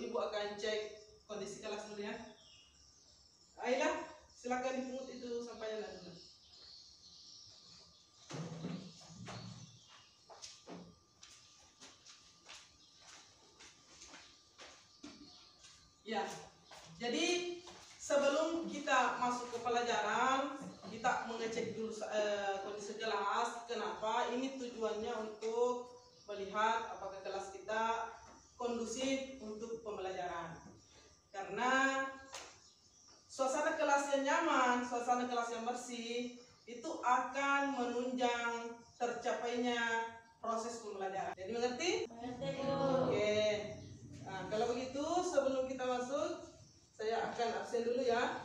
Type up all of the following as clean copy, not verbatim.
Ibu akan cek kondisi kelas dulu ya. Ayolah, silakan dipungut itu sampahnya dulu. Ya, jadi sebelum kita masuk ke pelajaran, kita mengecek dulu kondisi kelas. Kenapa? Ini tujuannya untuk melihat apakah kelas kita kondusif untuk pembelajaran. Karena suasana kelas yang nyaman, suasana kelas yang bersih, itu akan menunjang tercapainya proses pembelajaran. Jadi mengerti? Mengerti, Bu. Oke. Nah, kalau begitu sebelum kita masuk, saya akan absen dulu ya.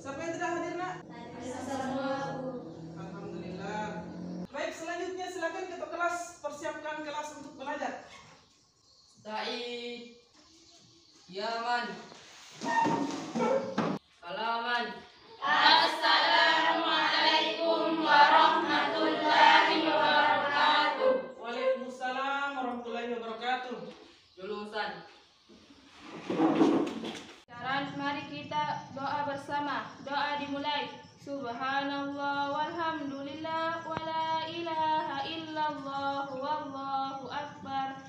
Siapa yang tidak hadir, Nak? Assalamualaikum, Bu. Alhamdulillah. Baik, selanjutnya silakan ketua kelas persiapkan kelas untuk belajar. Taib. Yaman. Salaman. Assalamualaikum warahmatullahi wabarakatuh. Waalaikumsalam warahmatullahi wabarakatuh. Julusan. Sekarang mari kita doa bersama. Doa dimulai. Subhanallah walhamdulillah wala ilaha illallah wallahu akbar.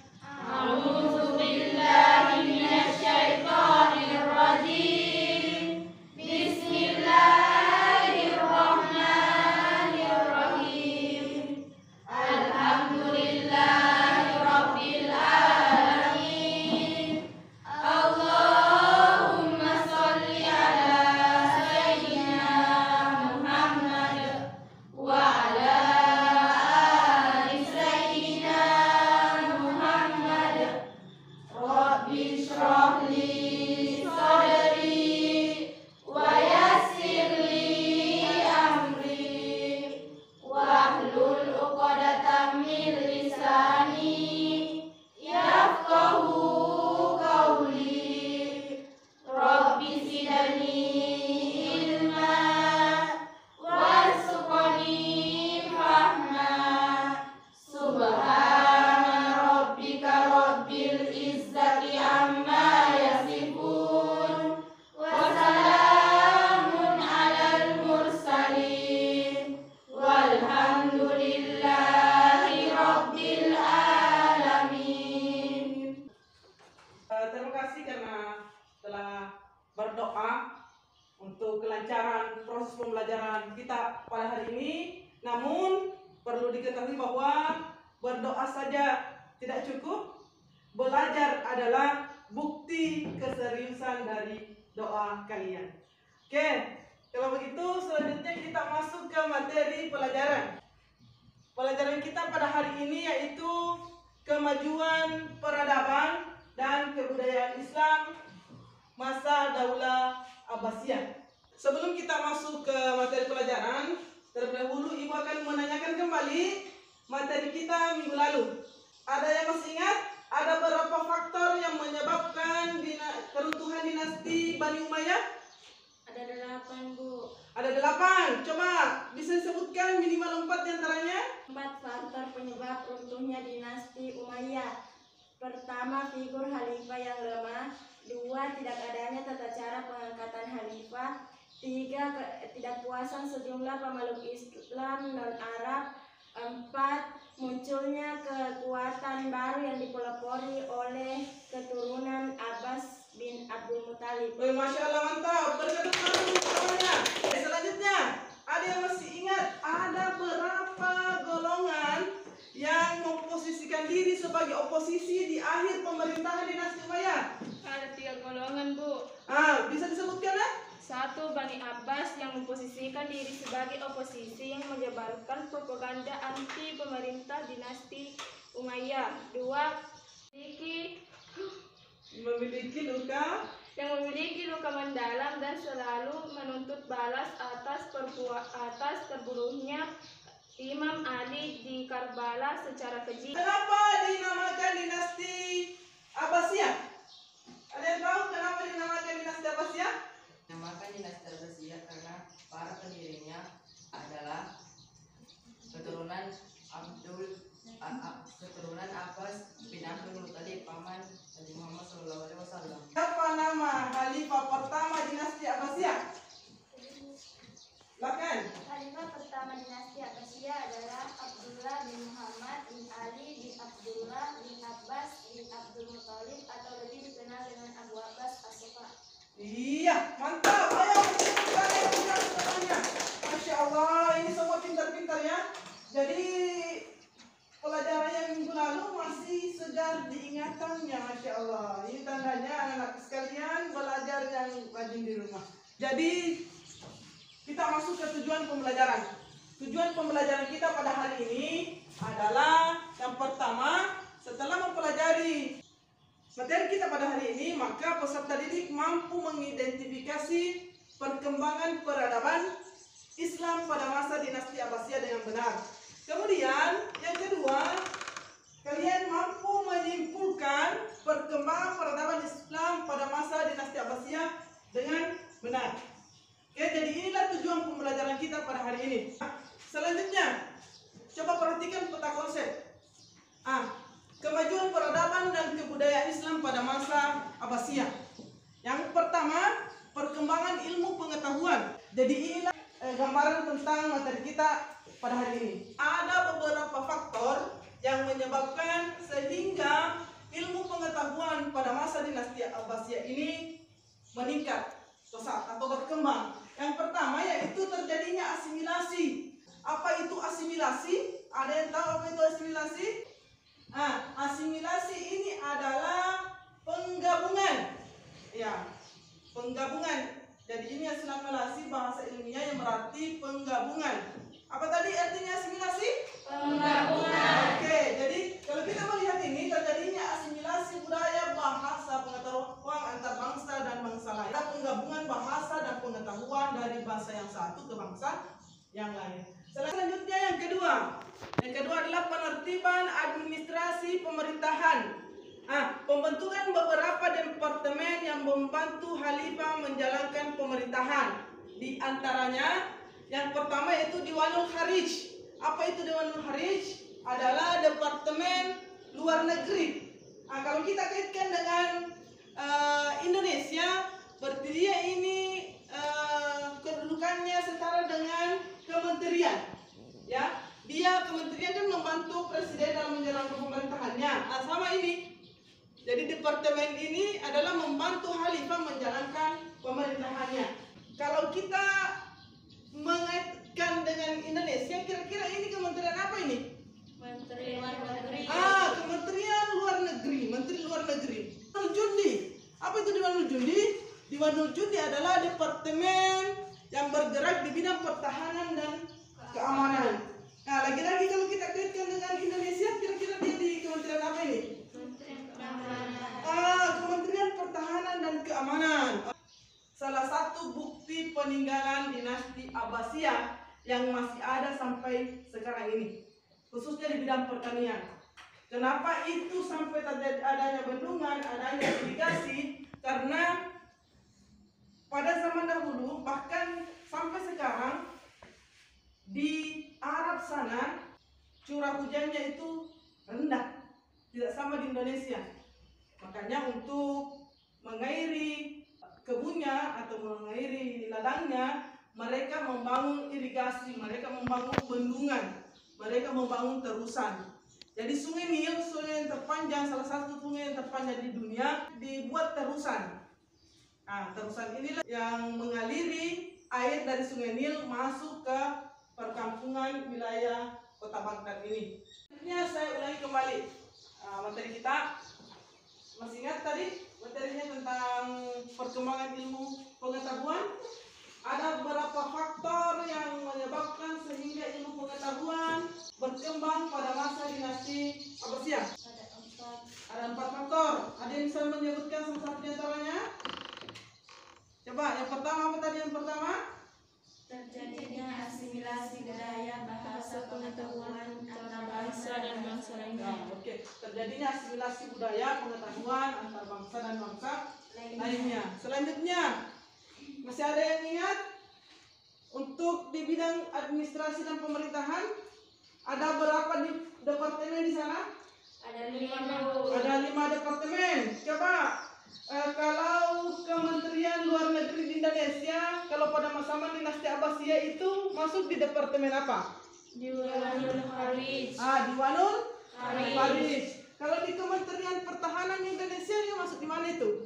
A'udzu billahi minasyaitonir rajim. Bismillahirrahmanirrahim. Alhamdulillahirabbil alamin. Allahumma shalli ala sayyidina Muhammad wa ala ali sayyidina Muhammad. Rabbi shrah li sadri wa yassir li amri wahlul 'uqdatam min lisani yafqahu qawli. Rabbi zidni ilma warzuqni fahma. Subhana rabbika rabbil izzati amma yasifun wa salamun alal mursalin walhamdulillahi rabbil alamin. Terima kasih karena telah berdoa untuk kelancaran proses pembelajaran kita pada hari ini. Namun perlu diketahui bahwa berdoa saja tidak cukup. Belajar adalah bukti keseriusan dari doa kalian. Oke, kalau begitu selanjutnya kita masuk ke materi pelajaran. Pelajaran kita pada hari ini yaitu kemajuan peradaban dan kebudayaan Islam masa Daulah Abbasiyah. Sebelum kita masuk ke materi pelajaran, terlebih dahulu Ibu akan menanyakan kembali materi kita minggu lalu. Ada yang masih ingat? Ada beberapa faktor yang menyebabkan keruntuhan dinasti Bani Umayyah? Ada 8, Bu. Ada 8. Coba bisa disebutkan minimal 4 diantaranya. 4 faktor penyebab runtuhnya dinasti Umayyah. Pertama, figur khalifah yang lemah. 2, tidak adanya tata cara pengangkatan khalifah. 3, ketidakpuasan sejumlah pemeluk Islam non-Arab. 4, munculnya kekuatan baru yang dipelopori oleh keturunan Abbas bin Abdul Muthalib. Masya Allah, mantap. Berikan tepuk tangan semuanya. Selanjutnya, ada yang masih ingat ada berapa golongan yang memposisikan diri sebagai oposisi di akhir pemerintahan dinasti Umayyah? Ada 3 golongan, Bu. Bisa disebutkan ya? 1, Bani Abbas yang memposisikan diri sebagai oposisi yang menyebarkan propaganda anti pemerintah dinasti Umayyah. 2, memiliki luka mendalam dan selalu menuntut balas atas terbunuhnya Imam Ali di Karbala secara keji. Kenapa dinamakan dinasti Abbasiyah? Ada yang tahu kenapa dinamakan dinasti Abbasiyah? Namakan dinasti Abbasiyah karena para pendirinya adalah keturunan keturunan Abbas bin Abdul Muthalib, paman Nabi Muhammad SAW. wasallam. Siapa nama khalifah pertama dinasti Abbasiyah? Silakan. Khalifah pertama dinasti Abbasiyah adalah Abdullah bin Muhammad bin Ali bin Abdullah bin Abbas bin Abdul Muthalib atau lebih dikenal dengan Abu Abbas As-Sufah. Iya, mantap. Ayo kita lihat semuanya. Masya Allah, ini semua pintar-pintar ya. Jadi pelajaran yang minggu lalu masih segar diingatannya, Masya Allah. Ini tandanya anak-anak sekalian belajar yang rajin di rumah. Jadi kita masuk ke tujuan pembelajaran. Tujuan pembelajaran kita pada hari ini adalah yang pertama, setelah mempelajari materi kita pada hari ini, maka peserta didik mampu mengidentifikasi perkembangan peradaban Islam pada masa dinasti Abbasiyah dengan benar. Kemudian yang kedua, kalian mampu menyimpulkan perkembangan peradaban Islam pada masa dinasti Abbasiyah dengan benar. Oke, jadi inilah tujuan pembelajaran kita pada hari ini. Selanjutnya, coba perhatikan peta konsep. Kemajuan peradaban dan kebudayaan Islam pada masa Abbasiyah. Yang pertama, perkembangan ilmu pengetahuan. Jadi inilah gambaran tentang materi kita pada hari ini. Ada beberapa faktor yang menyebabkan sehingga ilmu pengetahuan pada masa dinasti Abbasiyah ini meningkat pesat atau berkembang. Yang pertama yaitu terjadinya asimilasi. Apa itu asimilasi? Ada yang tahu apa itu asimilasi? Asimilasi ini adalah penggabungan. Ya, penggabungan. Jadi ini asimilasi bahasa ilmiah yang berarti penggabungan. Apa tadi artinya asimilasi? Penggabungan. Oke, jadi kalau kita melihat ini terjadinya asimilasi budaya, bahasa, pengetahuan antar bangsa dan bangsa lain. Ada penggabungan bahasa dan pengetahuan dari bangsa yang satu ke bangsa yang lain. Selanjutnya yang kedua. Yang kedua adalah penertiban administrasi pemerintahan. Pembentukan beberapa departemen yang membantu khalifah menjalankan pemerintahan. Di antaranya yang pertama yaitu Diwanul Kharij. Apa itu Diwanul Kharij? Adalah departemen luar negeri. Kalau kita kaitkan dengan Indonesia, berarti dia ini kedudukannya setara dengan kementerian. Ya, dia kementerian kan membantu presiden dalam menjalankan pemerintahannya. Sama ini. Jadi departemen ini adalah membantu khalifah menjalankan pemerintahannya. Kalau kita mengaitkan dengan Indonesia, kira-kira ini kementerian apa ini? Menteri Luar Negeri. Kementerian Luar Negeri, Menteri Luar Negeri. Diwanul Jundi. Apa itu Diwanul Jundi? Diwanul Jundi adalah departemen yang bergerak di bidang pertahanan dan keamanan. Lagi-lagi kalau kita kaitkan dengan Indonesia, kira-kira dia di kementerian apa ini? Kementerian Pertahanan dan Keamanan. Salah satu bukti peninggalan dinasti Abbasiyah yang masih ada sampai sekarang ini, khususnya di bidang pertanian. Kenapa itu sampai terjadi adanya bendungan, adanya irigasi? Karena pada zaman dahulu, bahkan sampai sekarang di Arab sana curah hujannya itu rendah, tidak sama di Indonesia. Makanya untuk mengairi kebunnya atau mengairi ladangnya, mereka membangun irigasi, mereka membangun bendungan, mereka membangun terusan. Jadi sungai Nil, sungai yang terpanjang, salah satu sungai yang terpanjang di dunia, dibuat terusan. Terusan inilah yang mengaliri air dari sungai Nil masuk ke perkampungan wilayah kota Baghdad ini. Ini saya ulangi kembali materi kita. Masih ingat tadi materinya tentang perkembangan ilmu pengetahuan? Ada beberapa faktor yang menyebabkan sehingga ilmu pengetahuan berkembang pada masa dinasti Abbasiyah. Ada 4 faktor. Ada yang bisa menyebutkan salah satu di antaranya? Coba, yang pertama apa tadi yang pertama? Terjadinya asimilasi budaya, bahasa, pengetahuan antara bangsa dan bangsa lainnya. Oke. Terjadinya asimilasi budaya, pengetahuan antar bangsa dan bangsa lainnya. Selanjutnya, masih ada yang ingat? Untuk di bidang administrasi dan pemerintahan, ada berapa departemen di sana? Ada 5. Ada 5 departemen. Coba kalau pada masa dinasti Abbasiyah itu masuk di departemen apa? Diwanul Kharij. Diwanul Kharij. Kharij. Kalau di Kementerian Pertahanan Indonesia dia masuk di mana itu?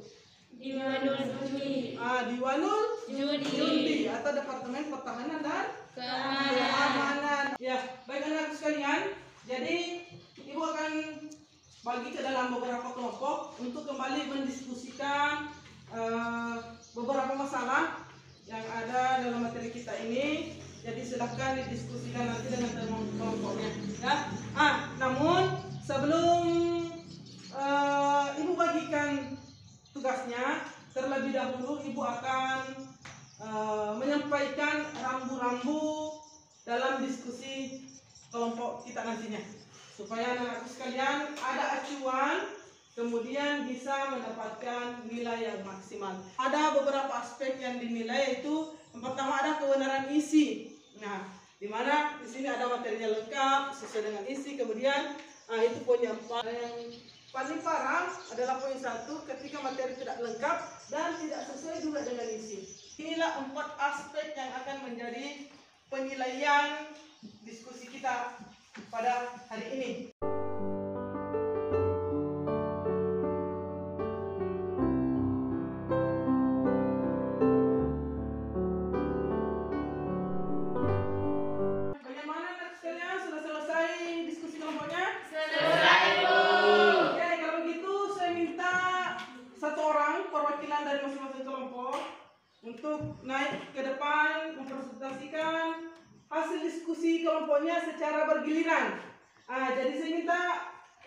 Diwanul Judi. Diwanul Judi. Jundi atau Departemen Pertahanan dan Keamanan. Keamanan. Ya, baik anak sekalian. Jadi ibu akan bagi ke dalam beberapa kelompok untuk kembali mendiskusikan beberapa masalah yang ada dalam materi kita ini. Jadi silahkan didiskusikan nanti dengan teman kelompoknya. Ya. Namun sebelum ibu bagikan tugasnya, terlebih dahulu ibu akan menyampaikan rambu-rambu dalam diskusi kelompok kita nantinya, supaya anak-anak sekalian ada acuan, kemudian bisa mendapatkan nilai yang maksimal. Ada beberapa aspek yang dinilai, yaitu yang pertama ada kebenaran isi. Nah, di mana di sini ada materinya lengkap sesuai dengan isi. Kemudian itu poin yang paling parah adalah poin 1, ketika materi tidak lengkap dan tidak sesuai juga dengan isi. Inilah 4 aspek yang akan menjadi penilaian diskusi kita pada hari ini. Bagaimana anak sekalian, sudah selesai diskusi kelompoknya? Selesai, Bu. Oke, kalau begitu saya minta satu orang perwakilan dari masing-masing kelompok untuk naik ke depan mempresentasikan hasil diskusi kelompoknya secara bergiliran. Jadi saya minta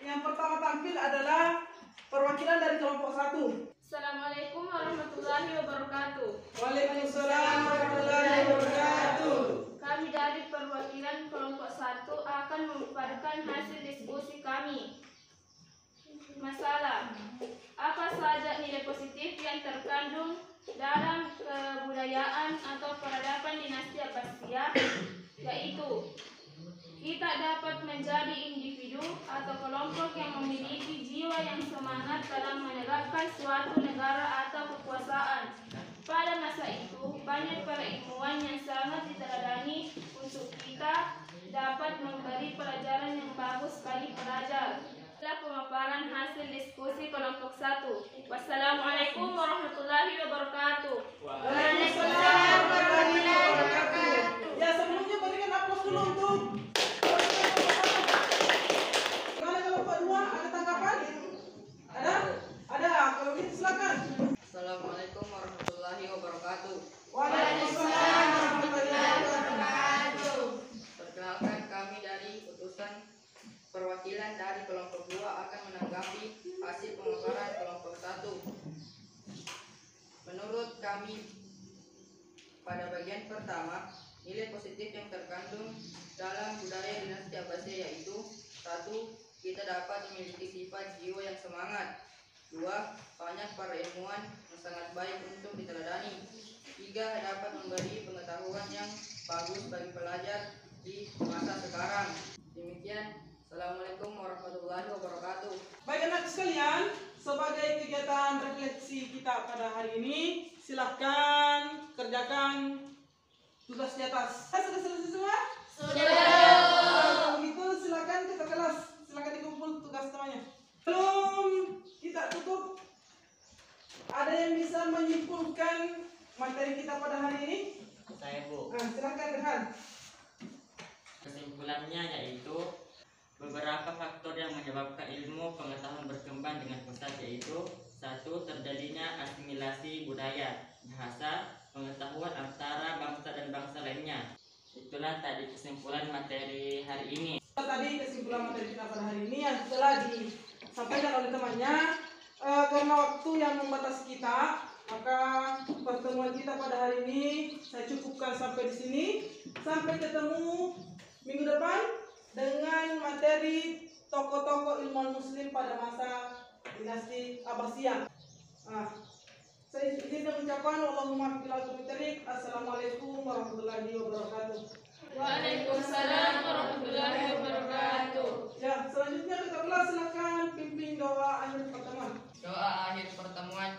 yang pertama tampil adalah perwakilan dari kelompok 1. Assalamualaikum warahmatullahi wabarakatuh. Waalaikumsalam warahmatullahi wabarakatuh. Kami dari perwakilan kelompok 1 akan memaparkan hasil diskusi kami. Masalah: apa saja nilai positif yang terkandung dalam kebudayaan atau peradaban dinasti Abbasiyah, yaitu kita dapat menjadi individu atau kelompok yang memiliki jiwa yang semangat dalam menegakkan suatu negara atau kekuasaan. Pada masa itu, banyak para ilmuwan yang sangat diteladani untuk kita dapat memberi pelajaran yang bagus bagi pelajar. Inilah pemaparan hasil diskusi kelompok 1. Wassalamualaikum warahmatullahi wabarakatuh. Waalaikumsalam warahmatullahi wabarakatuh. Ya, sebelumnya berikan aplaus dulu untuk gimana kelompok 2, ada tanggapan? Ada? Ada. Kalau gitu silakan. Assalamualaikum warahmatullahi wabarakatuh. Waalaikumsalam warahmatullahi wabarakatuh. Perkenalkan, kami dari utusan perwakilan dari kelompok 2 akan menanggapi hasil pemaparan kelompok 1. Menurut kami, pada bagian pertama, nilai positif yang terkandung dalam budaya dinasti Abbasiyah yaitu: 1. Kita dapat memiliki sifat jiwa yang semangat. 2. Banyak para ilmuwan yang sangat baik untuk diteladani. 3. Dapat memberi pengetahuan yang bagus bagi pelajar di masa sekarang. Demikian. Assalamualaikum warahmatullahi wabarakatuh. Baik anak sekalian, sebagai kegiatan refleksi kita pada hari ini, silahkan kerjakan tugas di atas. Sudah selesai semua? Kalau begitu silakan kita kelas, silakan dikumpul tugas semuanya. Sebelum kita tutup, ada yang bisa menyimpulkan materi kita pada hari ini? Saya, Bu. Silakan Rehan. Kesimpulannya yaitu beberapa faktor yang menyebabkan ilmu pengetahuan berkembang dengan pesat, yaitu: 1. Terjadinya asimilasi budaya, bahasa, pengetahuan antara bangsa dan bangsa lainnya. Itulah tadi kesimpulan materi hari ini. Tadi kesimpulan materi kita pada hari ini yang telah disampaikan oleh temannya. Karena waktu yang membatasi kita, maka pertemuan kita pada hari ini saya cukupkan sampai di sini. Sampai ketemu minggu depan dengan materi tokoh-tokoh ilmuwan muslim pada masa dinasti Abbasiyah. Saya izin mengucapkan Allahumma billahi taufiq. Assalamualaikum warahmatullahi wabarakatuh. Waalaikumsalam warahmatullahi wabarakatuh. Ya, selanjutnya kita kelas silakan pimpin doa akhir pertemuan. Doa akhir pertemuan